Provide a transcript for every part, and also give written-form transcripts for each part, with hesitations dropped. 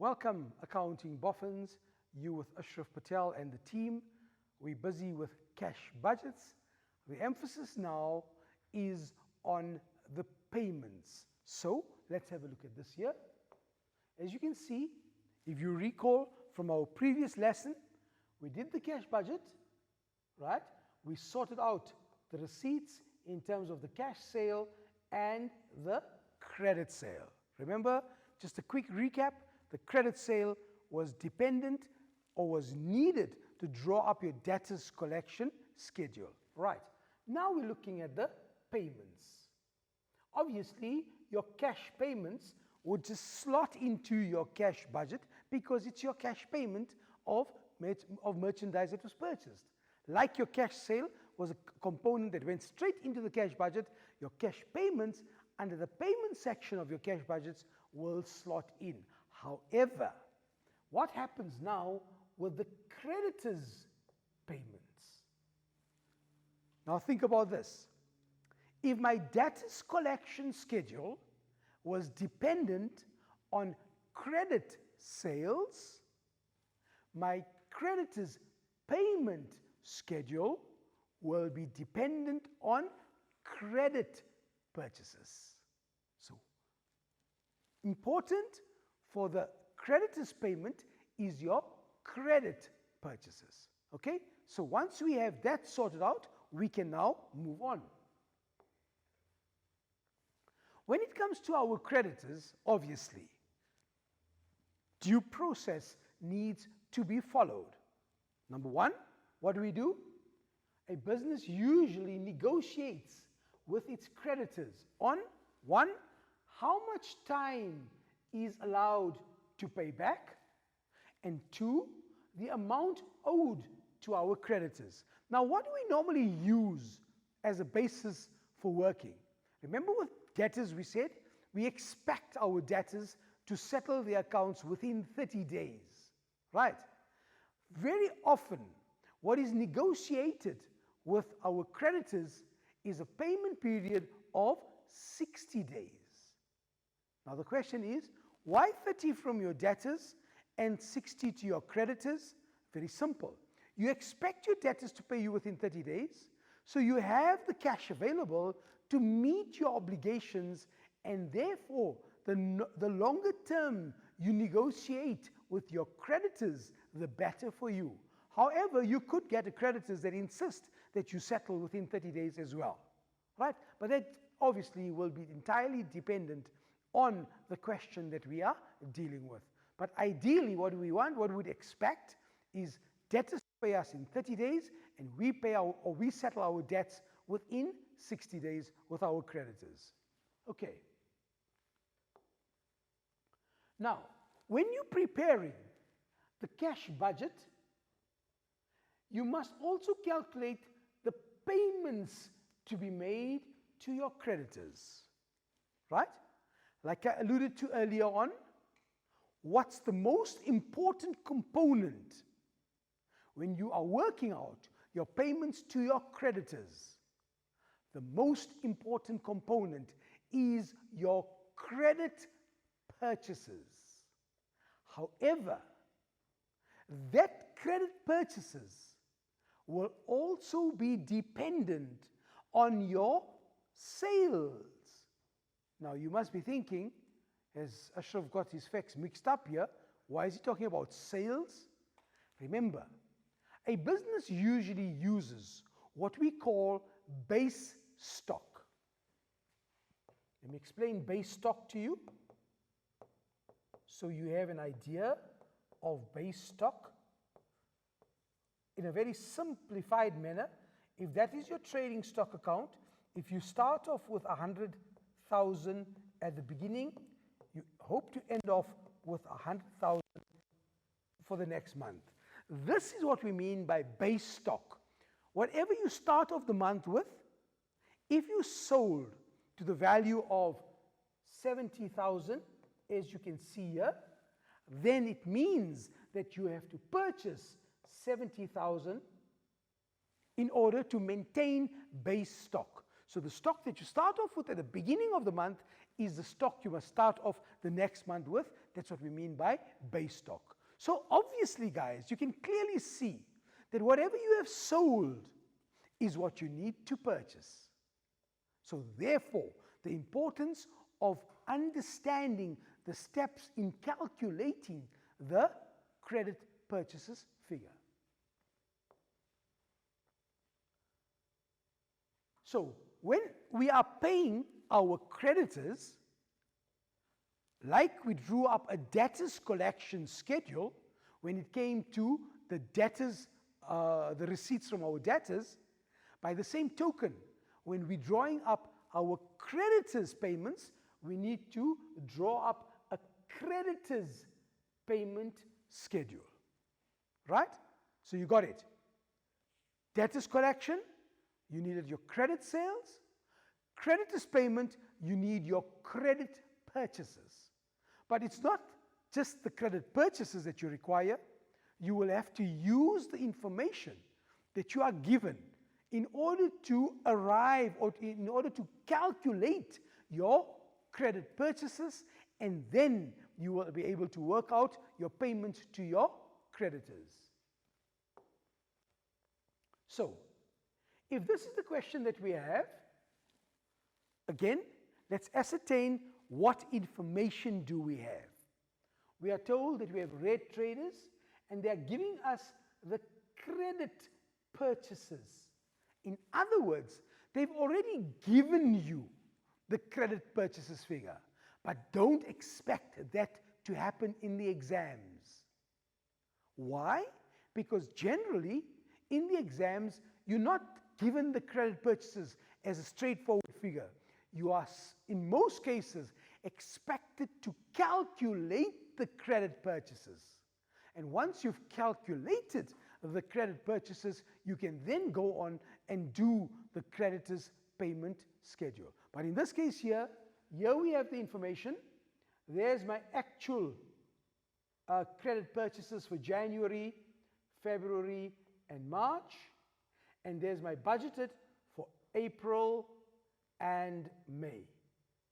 Welcome, accounting boffins. You with Ashraf Patel and the team. We're busy with cash budgets. The emphasis now is on the payments. So let's have a look at this here. As you can see, if you recall from our previous lesson, we did the cash budget, right? We sorted out the receipts in terms of the cash sale and the credit sale. Remember, just a quick recap, the credit sale was dependent or was needed to draw up your debtors collection schedule. Right, now we're looking at the payments. Obviously, your cash payments would just slot into your cash budget because it's your cash payment of merchandise that was purchased. Like your cash sale was a component that went straight into the cash budget, your cash payments under the payment section of your cash budgets will slot in. However, what happens now with the creditors' payments? Now think about this. If my debtors collection schedule was dependent on credit sales, my creditors' payment schedule will be dependent on credit purchases. So, important for the creditors' payment is your credit purchases. Okay? So once we have that sorted out, we can now move on. When it comes to our creditors, obviously, due process needs to be followed. Number one, what do? A business usually negotiates with its creditors on one, how much time is allowed to pay back, and two, the amount owed to our creditors. Now, what do we normally use as a basis for working? Remember with debtors we said, we expect our debtors to settle their accounts within 30 days, right? Very often, what is negotiated with our creditors is a payment period of 60 days. Now the question is, why 30 from your debtors and 60 to your creditors? Very simple. You expect your debtors to pay you within 30 days, so you have the cash available to meet your obligations, and therefore the longer term you negotiate with your creditors, the better for you. However, you could get creditors that insist that you settle within 30 days as well, right? But that obviously will be entirely dependent on the question that we are dealing with. But ideally, what do we want? What we'd expect is debtors to pay us in 30 days, and we settle our debts within 60 days with our creditors. Okay. Now, when you're preparing the cash budget, you must also calculate the payments to be made to your creditors, right? Like I alluded to earlier on, what's the most important component when you are working out your payments to your creditors? The most important component is your credit purchases. However, that credit purchases will also be dependent on your sales. Now you must be thinking, has Ashraf got his facts mixed up here? Why is he talking about sales? Remember, a business usually uses what we call base stock. Let me explain base stock to you, so you have an idea of base stock. In a very simplified manner, if that is your trading stock account, if you start off with 100,000 at the beginning, you hope to end off with 100,000 for the next month. This is what we mean by base stock. Whatever you start off the month with, if you sold to the value of 70,000, as you can see here, then it means that you have to purchase 70,000 in order to maintain base stock. So the stock that you start off with at the beginning of the month is the stock you must start off the next month with. That's what we mean by base stock. So obviously, guys, you can clearly see that whatever you have sold is what you need to purchase. So therefore, the importance of understanding the steps in calculating the credit purchases figure. So when we are paying our creditors, like we drew up a debtors collection schedule when it came to the debtors, the receipts from our debtors, by the same token, when we're drawing up our creditors' payments, we need to draw up a creditors' payment schedule. Right? So you got it. Debtors collection, you needed your credit sales. Creditors payment, you need your credit purchases. But it's not just the credit purchases that you require. You will have to use the information that you are given in order to arrive or in order to calculate your credit purchases, and then you will be able to work out your payment to your creditors. So, if this is the question that we have, again, let's ascertain what information do we have. We are told that we have red traders and they are giving us the credit purchases. In other words, they've already given you the credit purchases figure, but don't expect that to happen in the exams. Why? Because generally, in the exams, you're not given the credit purchases as a straightforward figure. You are, in most cases, expected to calculate the credit purchases. And once you've calculated the credit purchases, you can then go on and do the creditor's payment schedule. But in this case here we have the information. There's my actual credit purchases for January, February, and March. And there's my budgeted for April and May.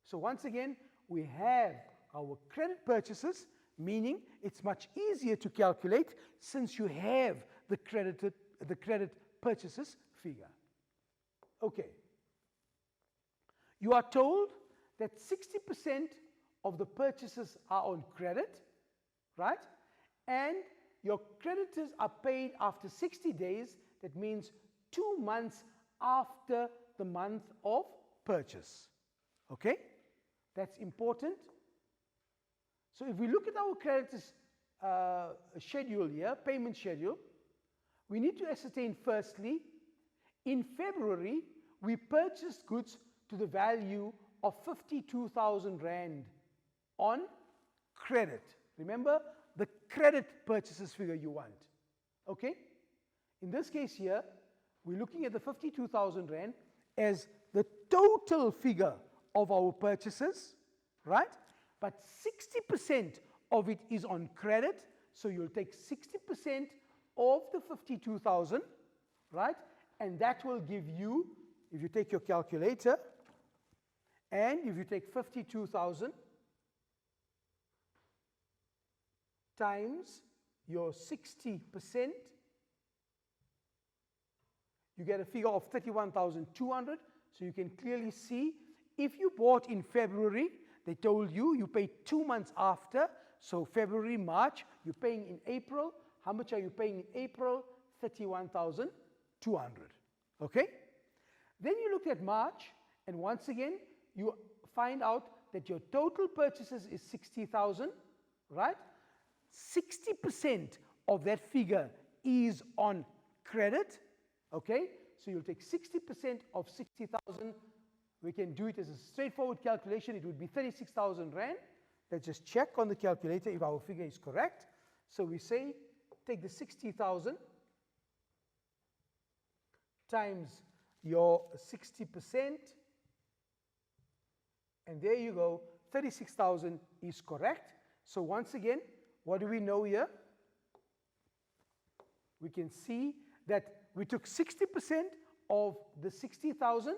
So once again, we have our credit purchases, meaning it's much easier to calculate since you have the credit purchases figure. Okay. You are told that 60% of the purchases are on credit, right? And your creditors are paid after 60 days. That means 2 months after the month of purchase. Okay? That's important. So if we look at our creditors schedule here, payment schedule, we need to ascertain firstly, in February, we purchased goods to the value of 52,000 Rand on credit. Remember, the credit purchases figure you want. Okay? In this case here, we're looking at the 52,000 Rand as the total figure of our purchases, right? But 60% of it is on credit, so you'll take 60% of the 52,000, right? And that will give you, if you take your calculator, and if you take 52,000 times your 60%, you get a figure of 31,200. So you can clearly see, if you bought in February, they told you, you pay 2 months after. So February, March, you're paying in April. How much are you paying in April? 31,200. Okay? Then you look at March, and once again, you find out that your total purchases is 60,000, right? 60% of that figure is on credit, okay? So you'll take 60% of 60,000. We can do it as a straightforward calculation. It would be 36,000 Rand. Let's just check on the calculator if our figure is correct. So we say, take the 60,000 times your 60%, and there you go, 36,000 is correct. So once again, what do we know here? We can see that we took 60% of the 60,000,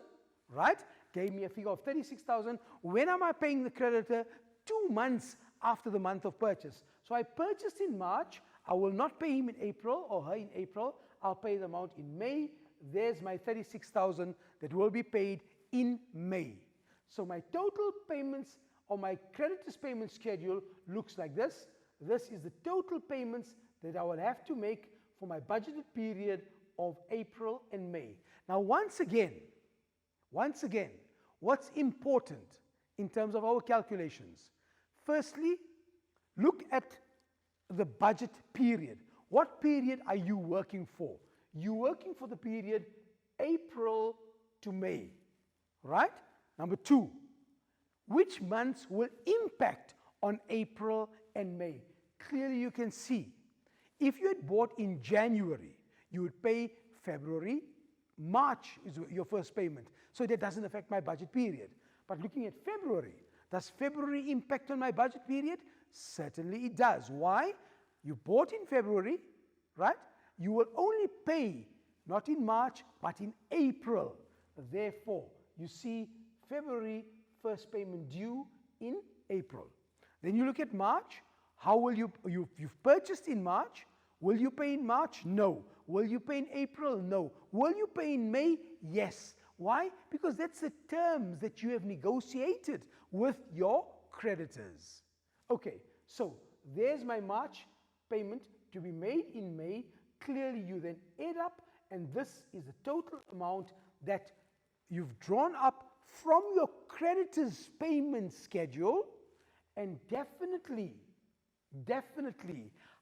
right? Gave me a figure of 36,000. When am I paying the creditor? 2 months after the month of purchase. So I purchased in March, I will not pay him in April or her in April, I'll pay the amount in May. There's my 36,000 that will be paid in May. So my total payments or my creditors payment schedule looks like this. This is the total payments that I will have to make for my budgeted period of April and May. Now once again, what's important in terms of our calculations? Firstly, look at the budget period. What period are you working for? You're working for the period April to May, right? Number two, which months will impact on April and May? Clearly you can see, if you had bought in January, you would pay February, March is your first payment. So that doesn't affect my budget period. But looking at February, does February impact on my budget period? Certainly it does. Why? You bought in February, right? You will only pay not in March, but in April. Therefore, you see February first payment due in April. Then you look at March. How will you've purchased in March. Will you pay in March? No. Will you pay in April? No. Will you pay in May? Yes. Why? Because that's the terms that you have negotiated with your creditors. Okay, so there's my March payment to be made in May. Clearly you then add up, and this is the total amount that you've drawn up from your creditors payment schedule. And definitely,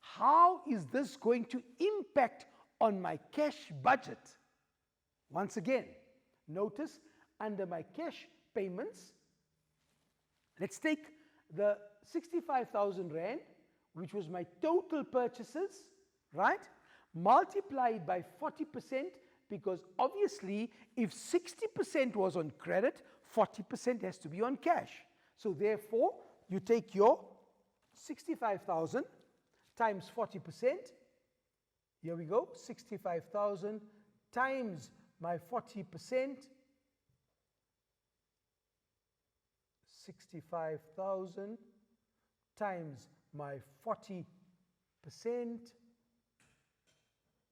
how is this going to impact on my cash budget? Once again, notice under my cash payments, let's take the 65,000 Rand, which was my total purchases, right? Multiplied by 40%, because obviously if 60% was on credit, 40% has to be on cash. So therefore, you take your 65,000 times 40%. Here we go, 65,000 times my 40%. 65,000 times my 40%.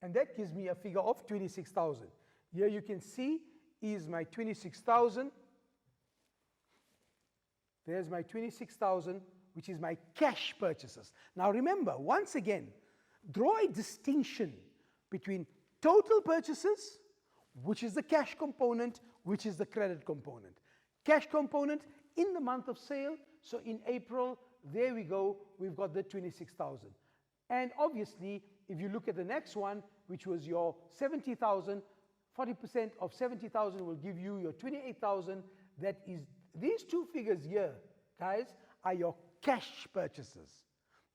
And that gives me a figure of 26,000. Here you can see is my 26,000. There's my 26,000, which is my cash purchases. Now remember, once again, draw a distinction between total purchases, which is the cash component, which is the credit component. Cash component in the month of sale, so in April, there we go, we've got the 26,000. And obviously, if you look at the next one, which was your 70,000, 40% of 70,000 will give you your 28,000. That is, these two figures here, guys, are your cash purchases.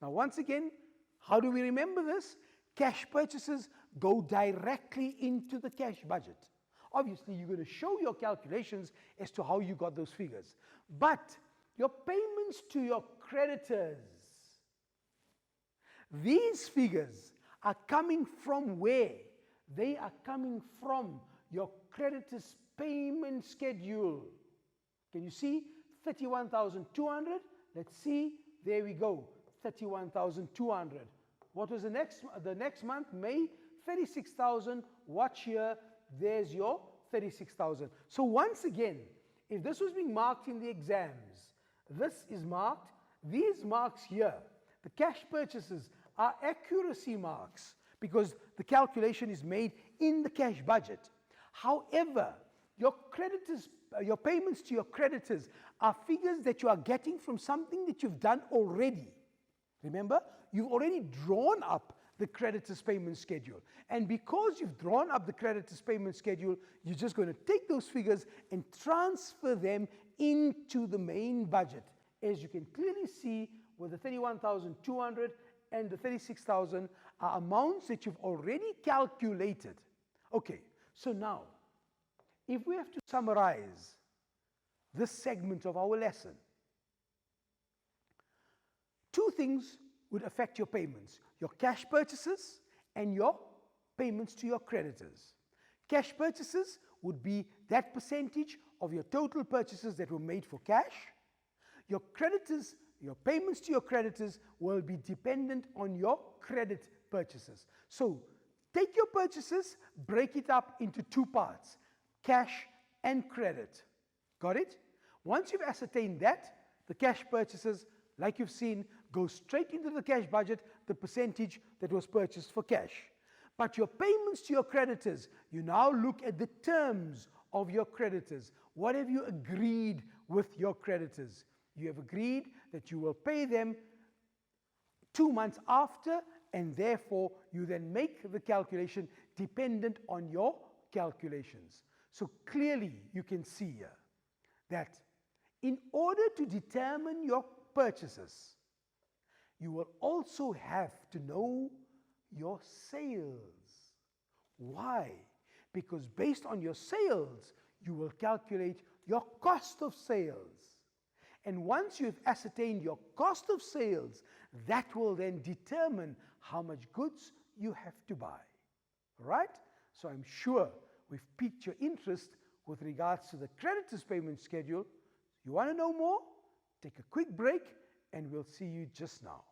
Now, once again, how do we remember this? Cash purchases go directly into the cash budget. Obviously, you're going to show your calculations as to how you got those figures. But your payments to your creditors, these figures are coming from where? They are coming from your creditors' payment schedule. Can you see? 31,200. Let's see. There we go. 31,200. What was the next month? May. 36,000. Watch here. There's your 36,000. So once again, if this was being marked in the exams, this is marked. These marks here, the cash purchases, are accuracy marks because the calculation is made in the cash budget. However, your creditors, your payments to your creditors are figures that you are getting from something that you've done already. Remember, you've already drawn up the creditors payment schedule. And because you've drawn up the creditors payment schedule, you're just going to take those figures and transfer them into the main budget. As you can clearly see, with the 31,200 and the 36,000 are amounts that you've already calculated. Okay, so now, if we have to summarize this segment of our lesson, two things would affect your payments: your cash purchases and your payments to your creditors. Cash purchases would be that percentage of your total purchases that were made for cash. Your creditors your payments to your creditors will be dependent on your credit purchases. So take your purchases, break it up into two parts, cash and credit. Got it? Once you've ascertained that, the cash purchases, like you've seen, go straight into the cash budget, the percentage that was purchased for cash. But your payments to your creditors, you now look at the terms of your creditors. What have you agreed with your creditors? You have agreed that you will pay them 2 months after, and therefore you then make the calculation dependent on your calculations. So clearly you can see here that in order to determine your purchases, you will also have to know your sales. Why? Because based on your sales, you will calculate your cost of sales. And once you've ascertained your cost of sales, that will then determine how much goods you have to buy. Right? So I'm sure we've piqued your interest with regards to the creditors payment schedule. You want to know more? Take a quick break and we'll see you just now.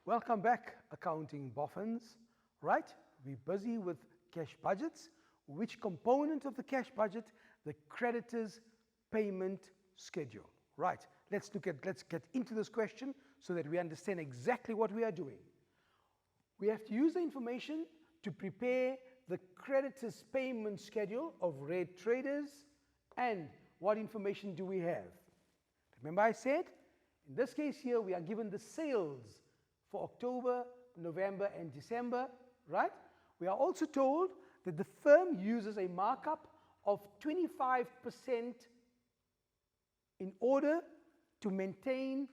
Welcome back, accounting boffins. Right? We're busy with cash budgets. Which component of the cash budget? The creditors payment schedule. Right? Let's get into this question so that we understand exactly what we are doing. We have to use the information to prepare the creditors payment schedule of Red Traders. And what information do we have? Remember I said, in this case here, we are given the sales for October, November, and December, right? We are also told that the firm uses a markup of 25% in order to maintain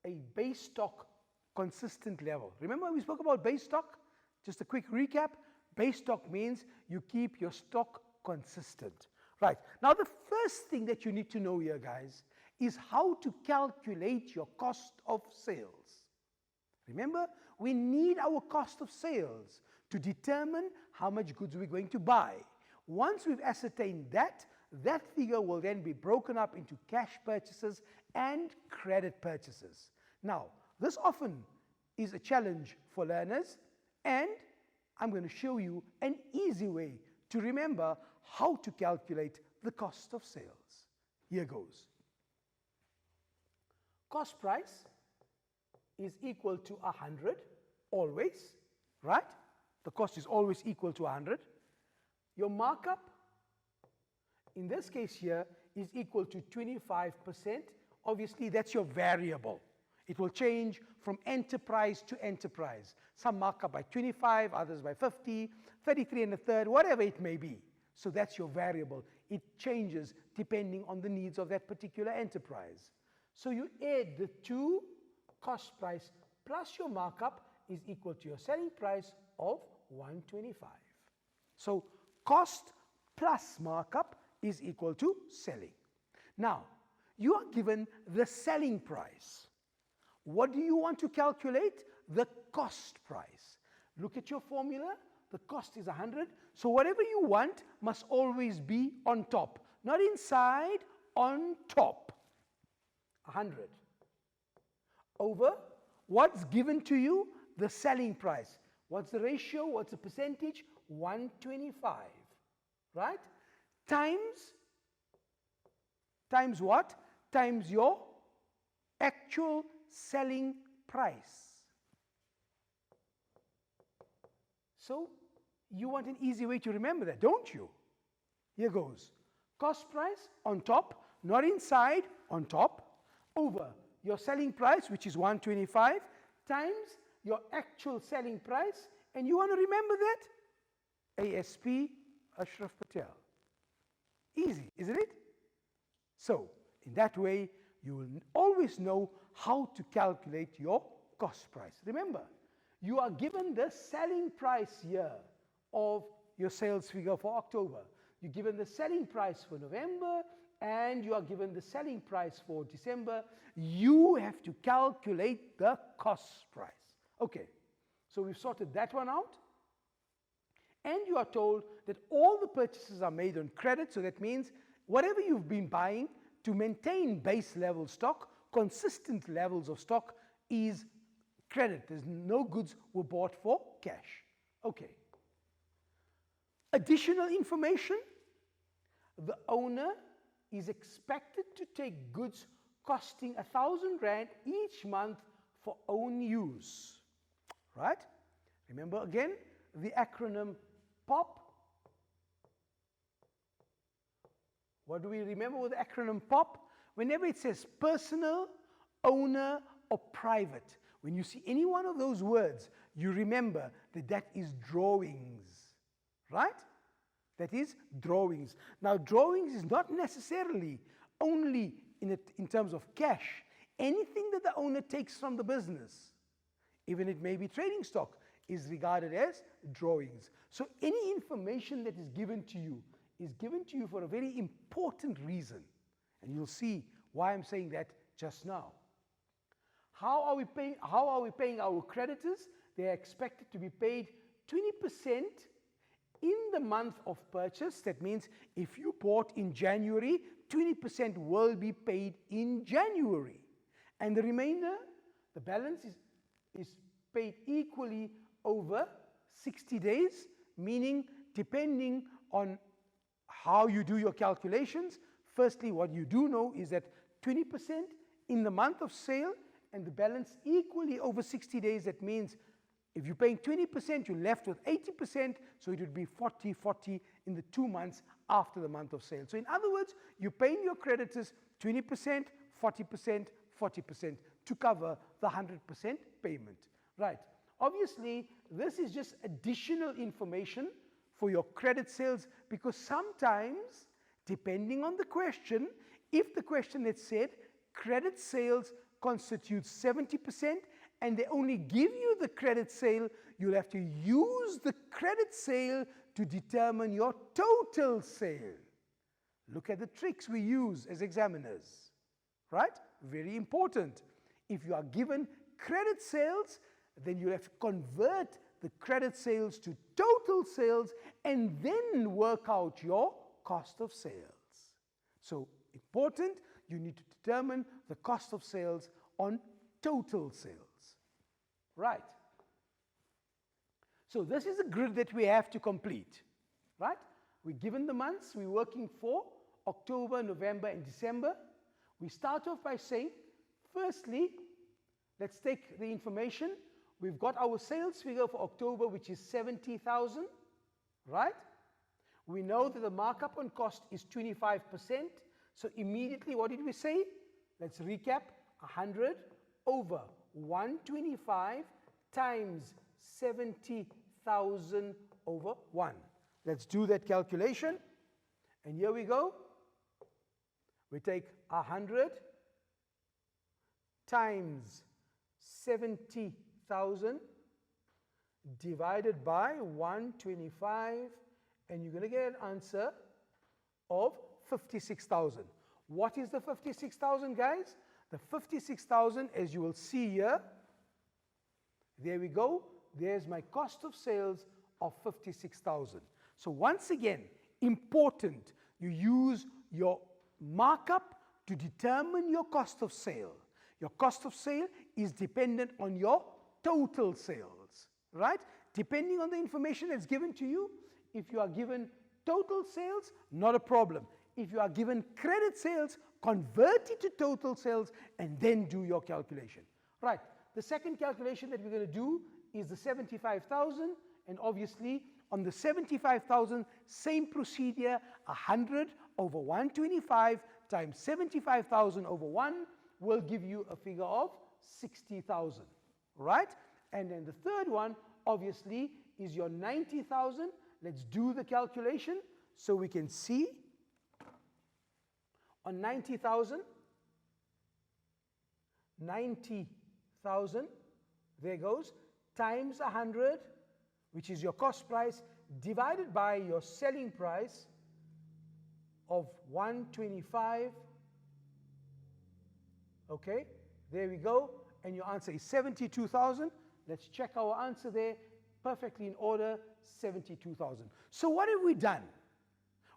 a base stock consistent level. Remember we spoke about base stock? Just a quick recap. Base stock means you keep your stock consistent. Right. Now the first thing that you need to know here, guys, is how to calculate your cost of sales. Remember, we need our cost of sales to determine how much goods we're going to buy. Once we've ascertained that, that figure will then be broken up into cash purchases and credit purchases. Now, this often is a challenge for learners, and I'm going to show you an easy way to remember how to calculate the cost of sales. Here goes. Cost price is equal to 100, always, right? The cost is always equal to 100. Your markup, in this case here, is equal to 25%. Obviously, that's your variable. It will change from enterprise to enterprise. Some mark up by 25, others by 50, 33 and a third, whatever it may be. So that's your variable. It changes depending on the needs of that particular enterprise. So you add the two, cost price plus your markup is equal to your selling price of 125. So cost plus markup is equal to selling. Now, you are given the selling price. What do you want to calculate? The cost price. Look at your formula. The cost is 100. So whatever you want must always be on top. Not inside, on top. 100. Over what's given to you? The selling price. What's the ratio? What's the percentage? 125. Right? Times what? Times your actual selling price. So you want an easy way to remember that, don't you? Here goes. Cost price on top, not inside, on top, over your selling price, which is 125, times your actual selling price. And you want to remember that? ASP Ashraf Patel. Easy, isn't it? So, in that way, you will always know how to calculate your cost price. Remember, you are given the selling price here of your sales figure for October. You're given the selling price for November, and you are given the selling price for December. You have to calculate the cost price. Okay, so we've sorted that one out. And you are told that all the purchases are made on credit, so that means whatever you've been buying to maintain base level stock, consistent levels of stock, is credit. There's no goods were bought for cash. Okay. Additional information: the owner is expected to take goods costing 1,000 Rand each month for own use. Right? Remember again the acronym POP. What do we remember with the acronym POP? Whenever it says personal, owner, or private, when you see any one of those words, you remember that that is drawings, right? That is drawings. Now, drawings is not necessarily only in terms of cash. Anything that the owner takes from the business, even it may be trading stock, is regarded as drawings. So any information that is given to you for a very important reason. And you'll see why I'm saying that just now. How are we paying our creditors? They are expected to be paid 20% in the month of purchase. That means if you bought in January, 20% will be paid in January. And the remainder, the balance, is paid equally over 60 days, meaning depending on how you do your calculations. Firstly, what you do know is that 20% in the month of sale and the balance equally over 60 days. That means if you're paying 20%, you're left with 80%, so it would be 40-40 in the 2 months after the month of sale. So in other words, you're paying your creditors 20%, 40%, 40% to cover the 100% payment. Right. Obviously, this is just additional information for your credit sales, because sometimes, depending on the question, if the question had said credit sales constitutes 70% and they only give you the credit sale, you'll have to use the credit sale to determine your total sale. Look at the tricks we use as examiners, right? Very important. If you are given credit sales, then you have to convert the credit sales to total sales and then work out your cost of sales. So important, you need to determine the cost of sales on total sales. Right. So this is a grid that we have to complete. Right? We're given the months we're working for, October, November, and December. We start off by saying, firstly, let's take the information. We've got our sales figure for October, which is 70,000, right? We know that the markup on cost is 25%. So immediately, what did we say? Let's recap. 100 over 125 times 70,000 over 1. Let's do that calculation. And here we go. We take 100 times 70,000 divided by 125, and you're going to get an answer of 56,000. What is the 56,000, guys? The 56,000, as you will see here, there we go. There's my cost of sales of 56,000. So once again, important, you use your markup to determine your cost of sale. Your cost of sale is dependent on your total sales, right? Depending on the information that's given to you, if you are given total sales, not a problem. If you are given credit sales, convert it to total sales and then do your calculation. Right, the second calculation that we're going to do is the 75,000, and obviously on the 75,000, same procedure, 100 over 125 times 75,000 over 1 will give you a figure of 60,000, right? And then the third one, obviously, is your 90,000. Let's do the calculation so we can see. On 90,000, there goes, times 100, which is your cost price, divided by your selling price of 125. Okay, there we go. And your answer is 72,000. Let's check our answer there. Perfectly in order, 72,000. So what have we done?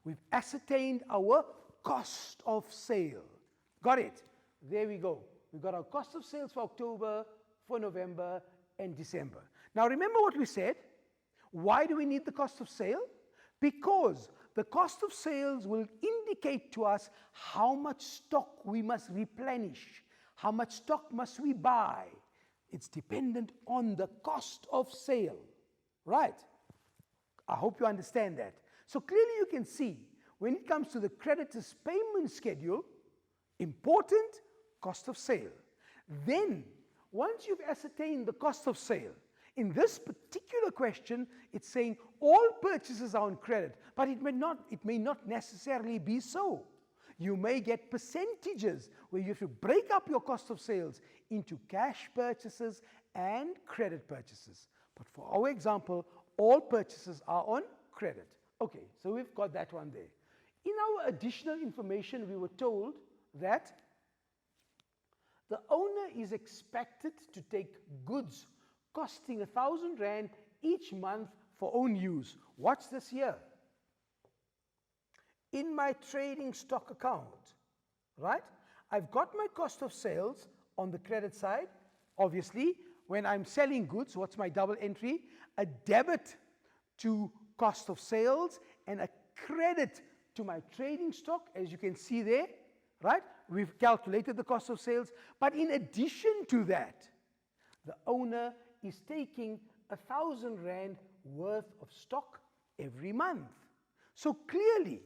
We've ascertained our cost of sale. Got it? There we go. We've got our cost of sales for October, for November, and December. Now remember what we said. Why do we need the cost of sale? Because the cost of sales will indicate to us how much stock we must replenish, how much stock must we buy. It's dependent on the cost of sale, right? I hope you understand that. So clearly you can see, when it comes to the creditor's payment schedule, important, cost of sale. Then, once you've ascertained the cost of sale, in this particular question, it's saying all purchases are on credit, but it may not necessarily be so. You may get percentages where you have to break up your cost of sales into cash purchases and credit purchases. But for our example, all purchases are on credit. Okay, so we've got that one there. In our additional information, we were told that the owner is expected to take goods costing 1,000 Rand each month for own use. Watch this here. In my trading stock account, right? I've got my cost of sales on the credit side. Obviously, when I'm selling goods, what's my double entry? A debit to cost of sales and a credit to my trading stock, as you can see there, right? We've calculated the cost of sales. But in addition to that, the owner is taking 1,000 Rand worth of stock every month. So clearly,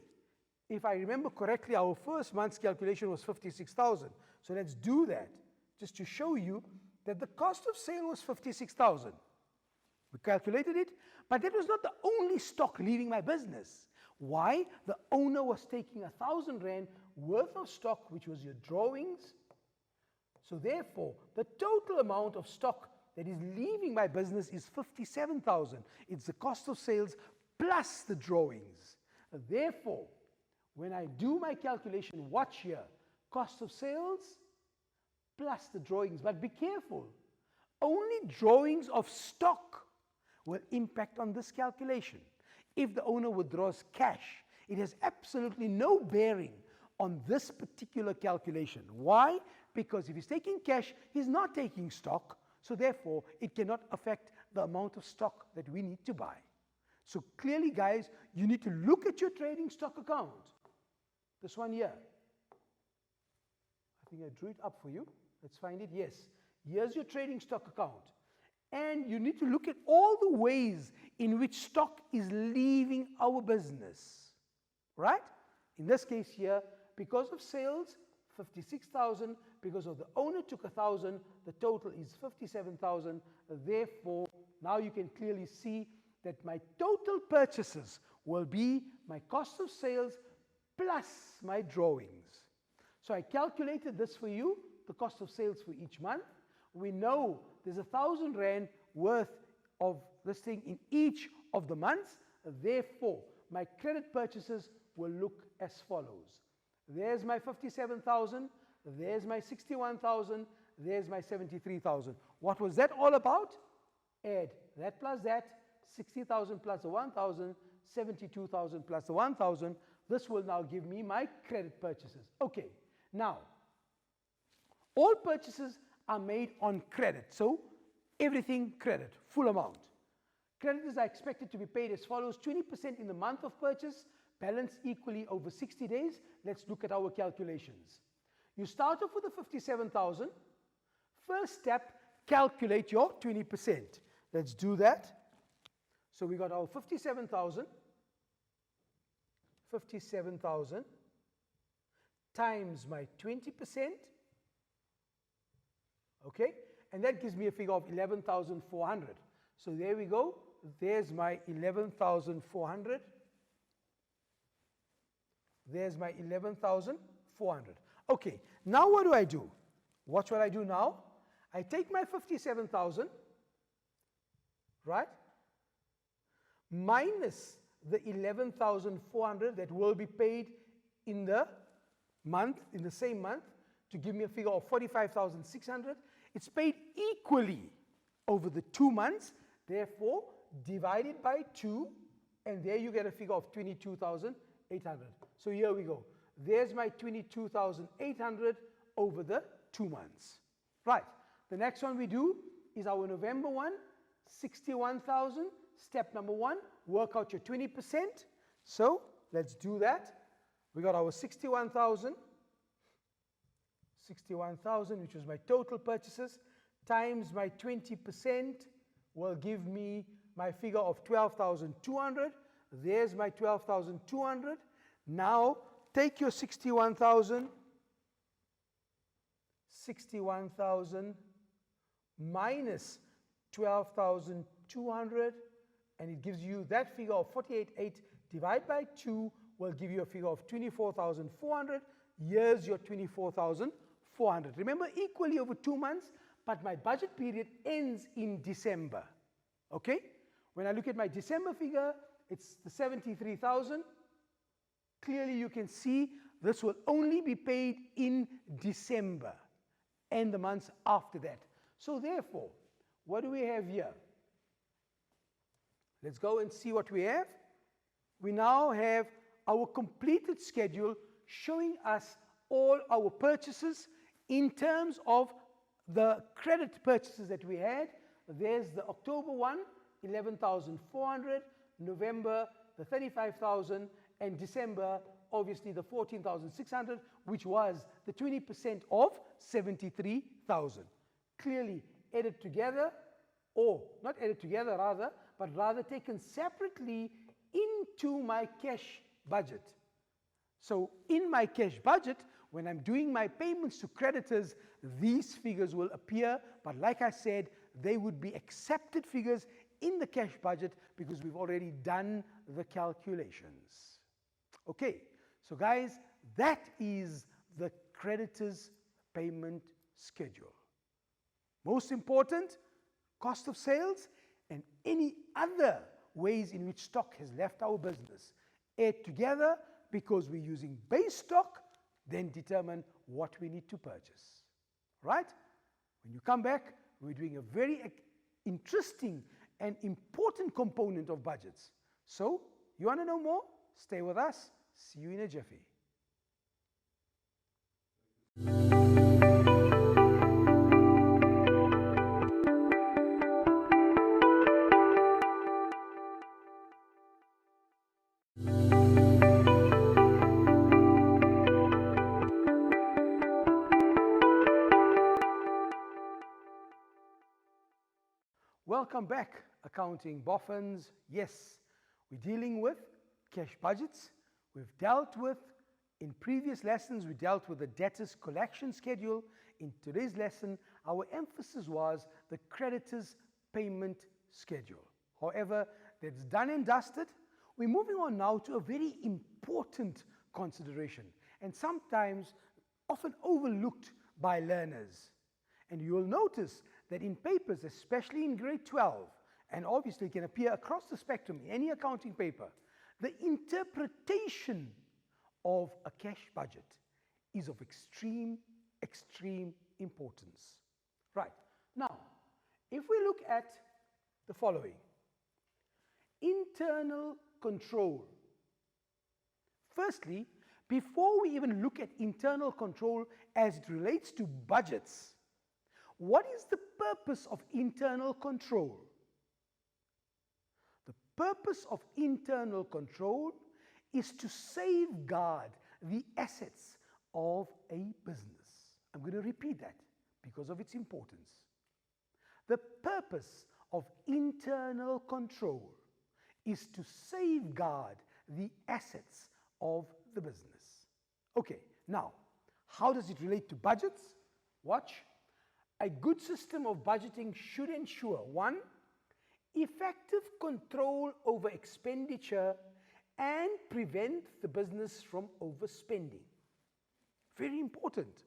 if I remember correctly, our first month's calculation was 56,000. So let's do that, just to show you that the cost of sale was 56,000. We calculated it, but that was not the only stock leaving my business. Why? The owner was taking 1,000 Rand worth of stock, which was your drawings. So therefore, the total amount of stock that is leaving my business is 57,000. It's the cost of sales plus the drawings. Therefore, when I do my calculation, watch here, cost of sales plus the drawings. But be careful, only drawings of stock will impact on this calculation. If the owner withdraws cash, it has absolutely no bearing on this particular calculation. Why? Because if he's taking cash, he's not taking stock, so therefore it cannot affect the amount of stock that we need to buy. So clearly, guys, you need to look at your trading stock account. This one here. I think I drew it up for you. Let's find it. Yes. Here's your trading stock account. And you need to look at all the ways in which stock is leaving our business. Right? In this case here, because of sales, 56,000. Because of the owner took 1,000, the total is 57,000. Therefore, now you can clearly see that my total purchases will be my cost of sales plus my drawings. So I calculated this for you, the cost of sales for each month. We know there's 1,000 Rand worth of this thing in each of the months. Therefore, my credit purchases will look as follows. There's my 57,000, there's my 61,000, there's my 73,000. What was that all about? Add that plus that, 60,000 plus the 1,000, 72,000 plus the 1,000. This will now give me my credit purchases. Okay, now, all purchases are made on credit. So, everything credit, full amount. Creditors are expected to be paid as follows: 20% in the month of purchase, balance equally over 60 days. Let's look at our calculations. You start off with the 57,000. First step, calculate your 20%. Let's do that. So we got our 57,000 times my 20%. Okay? And that gives me a figure of 11,400. So there we go. There's my 11,400. There's my 11,400. Okay, now what do I do? Watch what I do now. I take my 57,000, right? minus the 11,400 that will be paid in the month, in the same month, to give me a figure of 45,600. It's paid equally over the 2 months, therefore divided by 2, and there you get a figure of 22,800. So here we go. There's my 22,800 over the 2 months. Right, the next one we do is our November one, 61,000. Step number 1, work out your 20%. So let's do that. We got our 61,000, which was my total purchases, times my 20% will give me my figure of 12,200. There's my 12,200. Now take your 61,000 minus 12,200, and it gives you that figure of 48,800 divided by 2 will give you a figure of 24,400. Here's your 24,400. Remember, equally over 2 months, but my budget period ends in December. Okay? When I look at my December figure, it's the 73,000. Clearly you can see this will only be paid in December and the months after that. So therefore, what do we have here? Let's go and see what we have. We now have our completed schedule showing us all our purchases in terms of the credit purchases that we had. There's the October one, 11,400, November the 35,000, and December obviously the 14,600, which was the 20% of 73,000. Clearly added together, or not added together rather, but rather taken separately into my cash budget. So in my cash budget, when I'm doing my payments to creditors, these figures will appear, but like I said, they would be accepted figures in the cash budget because we've already done the calculations. Okay, so guys, that is the creditors payment schedule. Most important, cost of sales and any other ways in which stock has left our business. Add together because we're using base stock, then determine what we need to purchase. Right? When you come back, we're doing a very interesting and important component of budgets. So, you want to know more? Stay with us. See you in a jiffy. Welcome back, accounting boffins. Yes, we're dealing with cash budgets. We've dealt with, in previous lessons, we dealt with the debtors collection schedule. In today's lesson, our emphasis was the creditors payment schedule. However, that's done and dusted. We're moving on now to a very important consideration, and sometimes often overlooked by learners. And you will notice that in papers, especially in grade 12, and obviously it can appear across the spectrum, any accounting paper, the interpretation of a cash budget is of extreme importance. Right, now, if we look at the following, internal control. Firstly, before we even look at internal control as it relates to budgets, what is the purpose of internal control? The purpose of internal control is to safeguard the assets of a business. I'm going to repeat that because of its importance. The purpose of internal control is to safeguard the assets of the business. Okay, now, how does it relate to budgets? Watch. A good system of budgeting should ensure, 1, effective control over expenditure and prevent the business from overspending. Very important,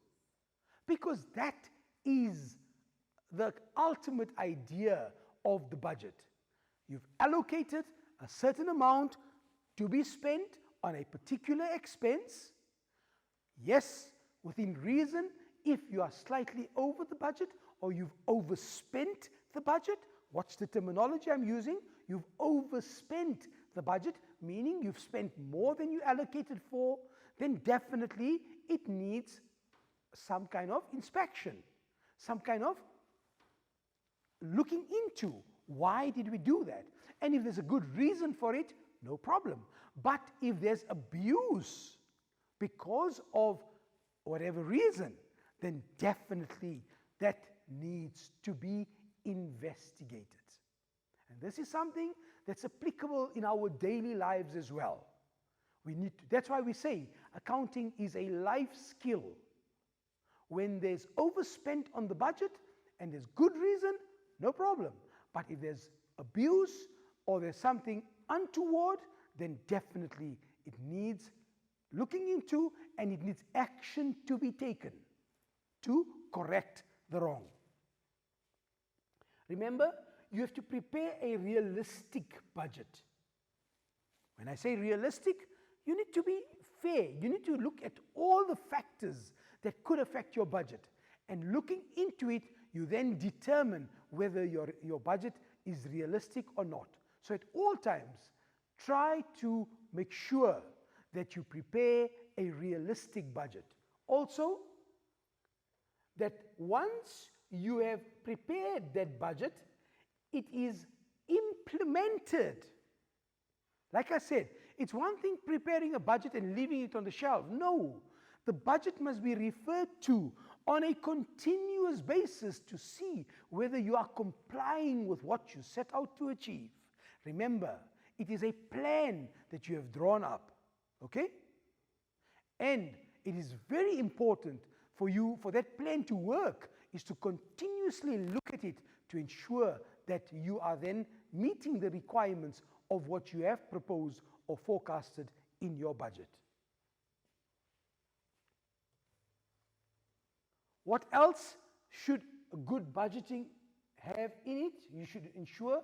because that is the ultimate idea of the budget. You've allocated a certain amount to be spent on a particular expense. Yes, within reason. If you are slightly over the budget or you've overspent the budget, watch the terminology I'm using. You've overspent the budget, meaning you've spent more than you allocated for, then definitely it needs some kind of inspection, some kind of looking into why did we do that. And if there's a good reason for it, no problem. But if there's abuse because of whatever reason, then definitely that needs to be investigated. And this is something that's applicable in our daily lives as well. That's why we say accounting is a life skill. When there's overspent on the budget and there's good reason, no problem. But if there's abuse or there's something untoward, then definitely it needs looking into and it needs action to be taken to correct the wrong. Remember, you have to prepare a realistic budget. When I say realistic, you need to be fair. You need to look at all the factors that could affect your budget. And looking into it, you then determine whether your budget is realistic or not. So at all times, try to make sure that you prepare a realistic budget. Also, that once you have prepared that budget, it is implemented. Like I said, it's one thing preparing a budget and leaving it on the shelf. No, the budget must be referred to on a continuous basis to see whether you are complying with what you set out to achieve. Remember, it is a plan that you have drawn up, okay? And it is very important for that plan to work, is to continuously look at it to ensure that you are then meeting the requirements of what you have proposed or forecasted in your budget. What else should a good budgeting have in it? You should ensure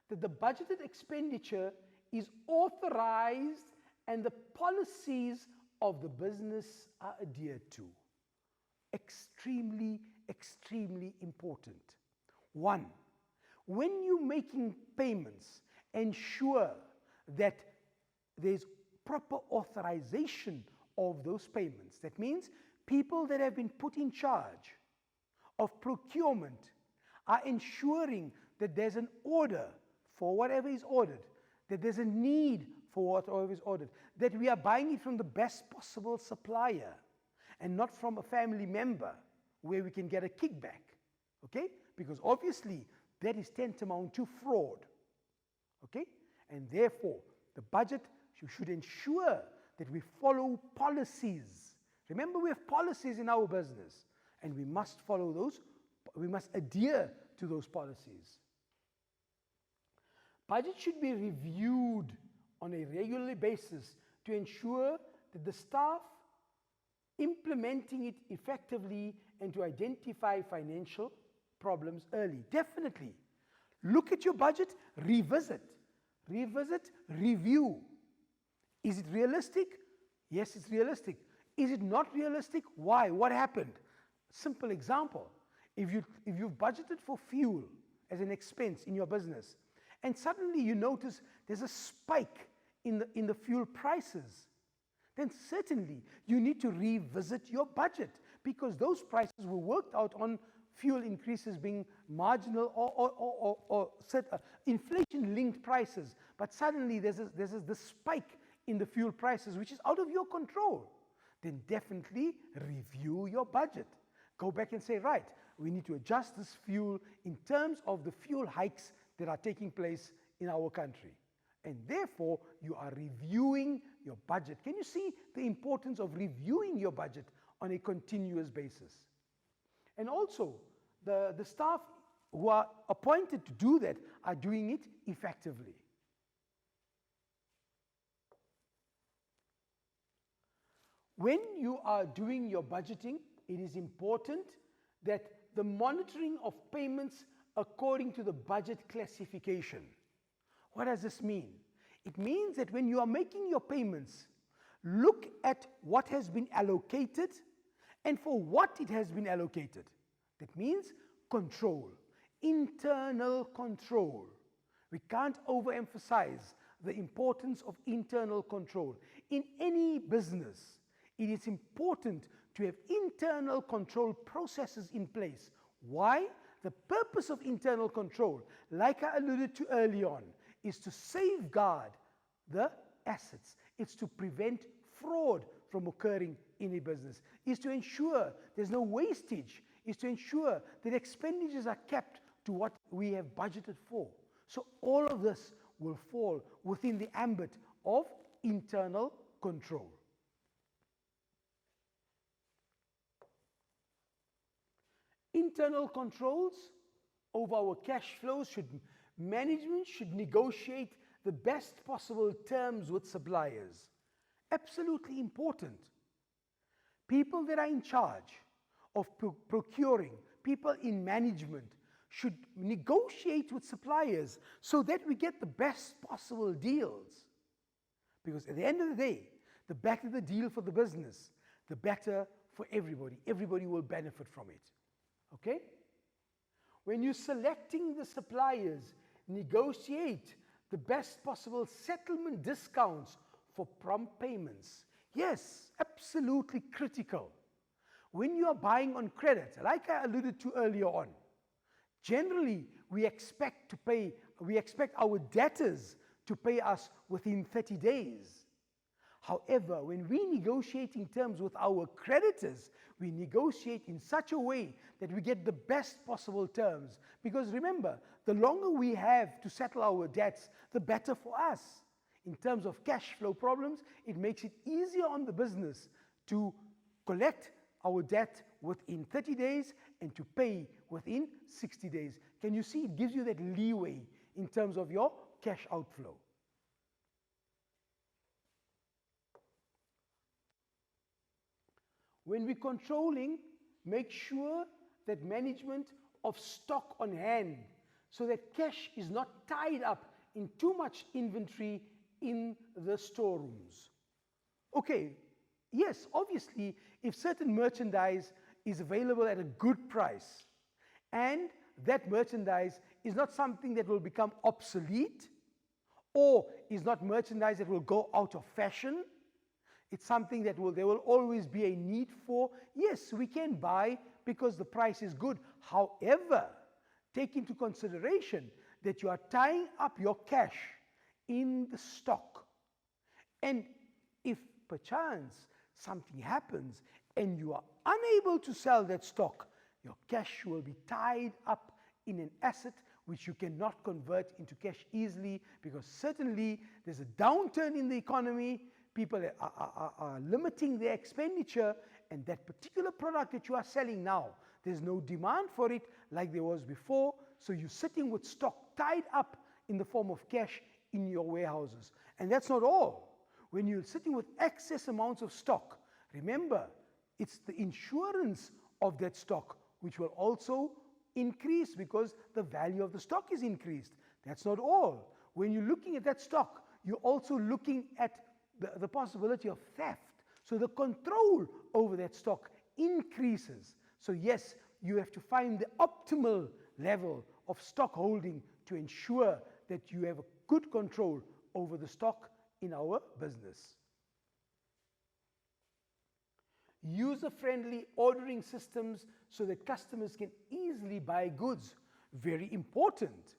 that the budgeted expenditure is authorized and the policies of the business are adhered to. Extremely, extremely important. One, when you're making payments, ensure that there's proper authorization of those payments. That means people that have been put in charge of procurement are ensuring that there's an order for whatever is ordered, that there's a need for whatever is ordered, that we are buying it from the best possible supplier and not from a family member where we can get a kickback, okay? Because obviously that is tantamount to fraud, okay? And therefore, the budget should ensure that we follow policies. Remember, we have policies in our business, and we must follow those. We must adhere to those policies. Budget should be reviewed on a regular basis to ensure that the staff implementing it effectively and to identify financial problems early. Definitely. Look at your budget, revisit, review. Is it realistic? Yes, it's realistic. Is it not realistic? Why? What happened? Simple example. If you've budgeted for fuel as an expense in your business, and suddenly you notice there's a spike in the fuel prices, then certainly you need to revisit your budget, because those prices were worked out on fuel increases being marginal or inflation-linked prices. But suddenly there's this spike in the fuel prices which is out of your control. Then definitely review your budget. Go back and say, right, we need to adjust this fuel in terms of the fuel hikes that are taking place in our country. And therefore, you are reviewing your budget. Can you see the importance of reviewing your budget on a continuous basis? And also, the staff who are appointed to do that are doing it effectively. When you are doing your budgeting, it is important that the monitoring of payments according to the budget classification. What does this mean? It means that when you are making your payments, look at what has been allocated and for what it has been allocated. That means control, internal control. We can't overemphasize the importance of internal control. In any business, it is important to have internal control processes in place. Why? The purpose of internal control, like I alluded to early on, is to safeguard the assets. It's to prevent fraud from occurring in a business. It's to ensure there's no wastage. It's to ensure that expenditures are kept to what we have budgeted for. So all of this will fall within the ambit of internal control. Internal controls over our cash flows management should negotiate the best possible terms with suppliers. Absolutely important. People that are in charge of procuring, people in management, should negotiate with suppliers so that we get the best possible deals. Because at the end of the day, the better the deal for the business, the better for everybody. Everybody will benefit from it. Okay? When you're selecting the suppliers, negotiate the best possible settlement discounts for prompt payments. Yes, absolutely critical. When you are buying on credit, like I alluded to earlier on, generally we expect our debtors to pay us within 30 days. However, when we negotiate in terms with our creditors, we negotiate in such a way that we get the best possible terms. Because remember, the longer we have to settle our debts, the better for us. In terms of cash flow problems, it makes it easier on the business to collect our debt within 30 days and to pay within 60 days. Can you see? It gives you that leeway in terms of your cash outflow. When we're controlling, make sure that management of stock on hand so that cash is not tied up in too much inventory in the storerooms. Okay, yes, obviously, if certain merchandise is available at a good price and that merchandise is not something that will become obsolete or is not merchandise that will go out of fashion, it's something that there will always be a need for. Yes, we can buy because the price is good. However, take into consideration that you are tying up your cash in the stock. And if perchance something happens and you are unable to sell that stock, your cash will be tied up in an asset which you cannot convert into cash easily, because certainly there's a downturn in the economy. People are limiting their expenditure, and that particular product that you are selling now, there's no demand for it like there was before, so you're sitting with stock tied up in the form of cash in your warehouses. And that's not all. When you're sitting with excess amounts of stock, remember, it's the insurance of that stock which will also increase because the value of the stock is increased. That's not all. When you're looking at that stock, you're also looking at the possibility of theft. So the control over that stock increases. So yes, you have to find the optimal level of stock holding to ensure that you have a good control over the stock in our business. User-friendly ordering systems so that customers can easily buy goods. Very important.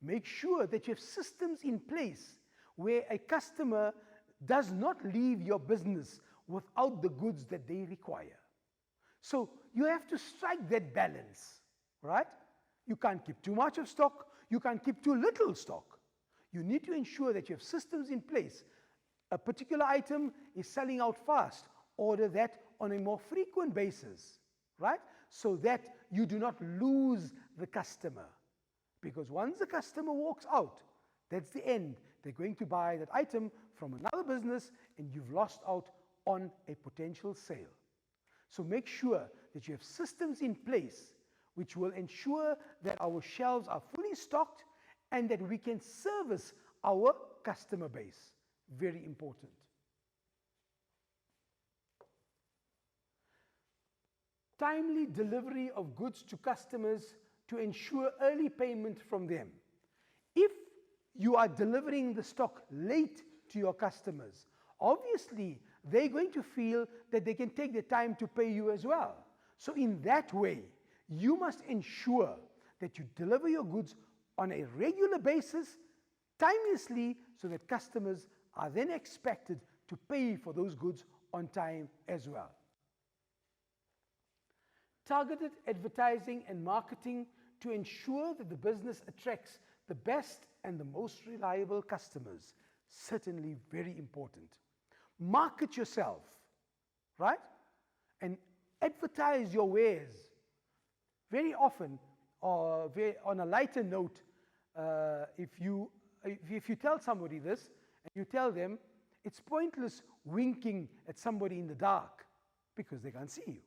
Make sure that you have systems in place where a customer does not leave your business without the goods that they require. So you have to strike that balance, right? You can't keep too much of stock, you can't keep too little stock. You need to ensure that you have systems in place. A particular item is selling out fast, order that on a more frequent basis, right? So that you do not lose the customer. Because once the customer walks out, that's the end. They're going to buy that item from another business and you've lost out on a potential sale. So make sure that you have systems in place which will ensure that our shelves are fully stocked and that we can service our customer base. Very important. Timely delivery of goods to customers to ensure early payment from them. If you are delivering the stock late to your customers, obviously they're going to feel that they can take the time to pay you as well. So in that way, you must ensure that you deliver your goods on a regular basis, timelessly, so that customers are then expected to pay for those goods on time as well. Targeted advertising and marketing to ensure that the business attracts the best and the most reliable customers. Certainly very important. Market yourself, right? And advertise your wares. Very often, on a lighter note, if you tell somebody this, and you tell them, it's pointless winking at somebody in the dark because they can't see you.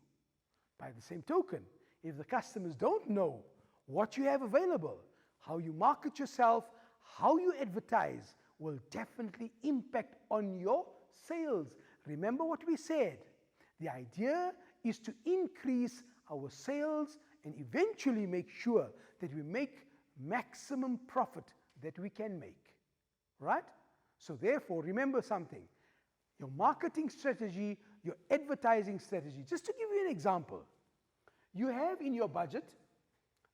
By the same token, if the customers don't know what you have available, how you market yourself, how you advertise, will definitely impact on your sales. Remember what we said. The idea is to increase our sales and eventually make sure that we make maximum profit that we can make. Right? So therefore, remember something. Your marketing strategy, your advertising strategy. Just to give you an example, you have in your budget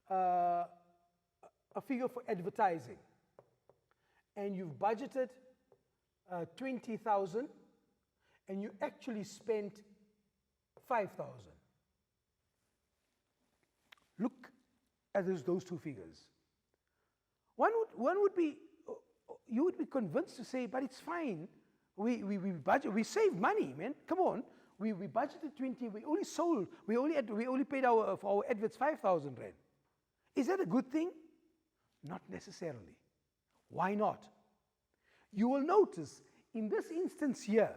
a figure for advertising, and you've budgeted 20,000, and you actually spent 5,000. Look at those two figures. One would be, you would be convinced to say, but it's fine. We save money, man. Come on. We budgeted 20. We only paid for our adverts 5,000 rand. Is that a good thing? Not necessarily. Why not? You will notice in this instance here,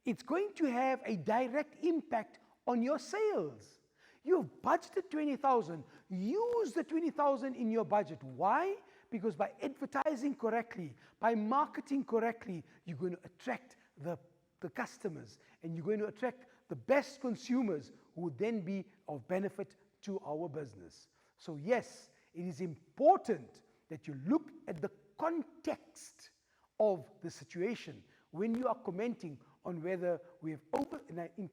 it's going to have a direct impact on your sales. You've budgeted 20,000. Use the 20,000 in your budget. Why? Because by advertising correctly, by marketing correctly, you're going to attract the customers, and you're going to attract the best consumers who would then be of benefit to our business. So yes, it is important that you look at the context of the situation when you are commenting on whether we have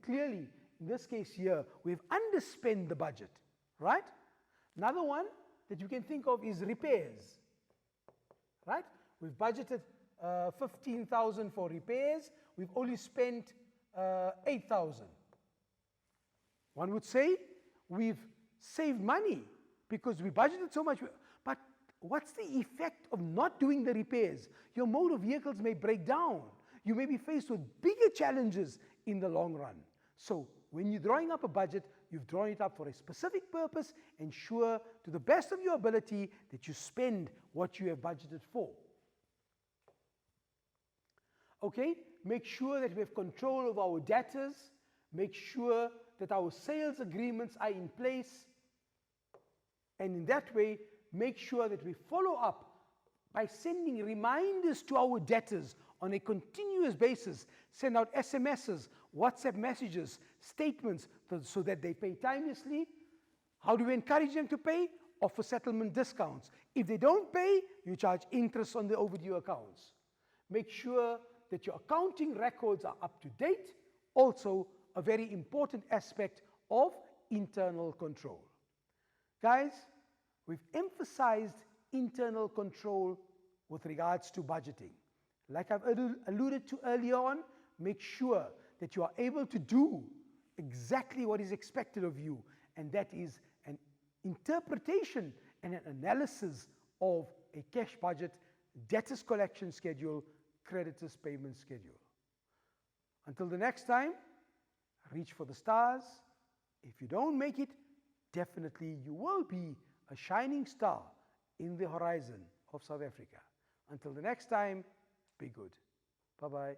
clearly, in this case here, we have underspent the budget, right? Another one that you can think of is repairs, right? We've budgeted 15,000 for repairs. We've only spent 8,000. One would say we've saved money because we budgeted so much. But what's the effect of not doing the repairs? Your motor vehicles may break down. You may be faced with bigger challenges in the long run. So when you're drawing up a budget, you've drawn it up for a specific purpose. Ensure to the best of your ability that you spend what you have budgeted for. Okay? Make sure that we have control of our debtors. Make sure that our sales agreements are in place. And in that way, make sure that we follow up by sending reminders to our debtors on a continuous basis. Send out SMSs, WhatsApp messages, statements, so that they pay timelessly. How do we encourage them to pay? Offer settlement discounts. If they don't pay, you charge interest on the overdue accounts. Make sure that your accounting records are up to date. Also, a very important aspect of internal control. Guys, we've emphasized internal control with regards to budgeting. Like I've alluded to earlier on, make sure that you are able to do exactly what is expected of you, and that is an interpretation and an analysis of a cash budget, debtors collection schedule, creditors payment schedule. Until the next time, reach for the stars. If you don't make it, definitely you will be a shining star in the horizon of South Africa. Until the next time, be good. Bye-bye.